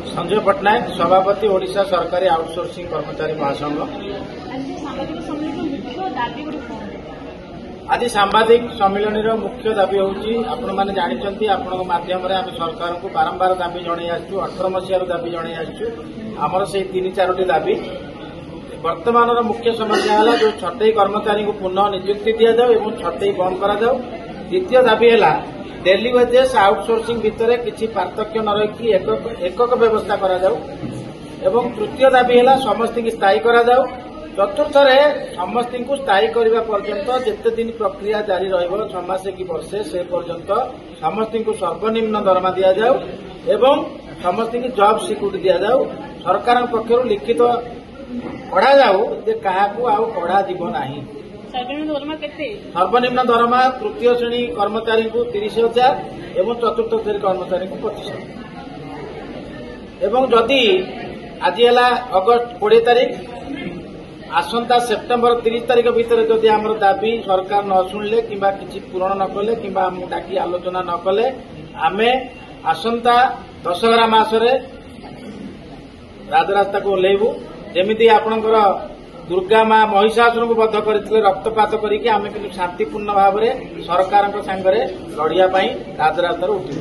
संजय पट्टनायक सभापति ओडिशा सरकारी आउटसोर्सिंग कर्मचारी महासंघ। आज सांबादिक सम्मिलन मुख्य दाबी होउची आपण माने जानिचंती आपण माध्यम रे आम सरकार को बारंबार दाबी जणाई आछू 18 मसीहार दाबी जणाई आछू आमर से 3-4टी दाबी। वर्तमान मुख्य समस्या है जो छटई कर्मचारी को पुनः नियुक्ति दि जाऊ एवं छटई बंद करा जाऊ। द्वितीय दाबी है डेली वेजेस आउटसोर्सिंग भितर किसी पार्थक्य न रखी एकक व्यवस्था करा जाऊ। एवं तृतीय दाबी है समस्त की स्थायी करा जाऊ। चतुर्थ समस्त को स्थायी करने पर्यंत जिते दिन प्रक्रिया जारी रहा 6 मास कि वर्षे से पर्यंत समस्त को सर्वनिम्न दरमा दि जाऊ एवं समस्त की जॉब सिक्यूरिटी दि जाऊ। सरकार पक्षर लिखित पढ़ा जाऊ जे क्या पढ़ा जीव ना। सर्वनिम्न दरमा तृतीय श्रेणी कर्मचारी को 30,000 एवं चतुर्थ श्रेणी कर्मचारी को 25,000 एवं जदि आज है अगस्त 20 तारीख आसंता सेप्टेम्बर 30 तारीख भितर जदि आम दाबी सरकार न शुणिले कि पूरण न कले कि डाकी आलोचना न कले आमे आसंता दशहरा मासरे राजरास्ता को ओह्लैबू। जेमिति आपणकर दुर्गा माँ महिषासुर को बध करते रक्तपात करके आम शांतिपूर्ण भाव में सरकार सांगे लड़िया राजरास्ता उठू।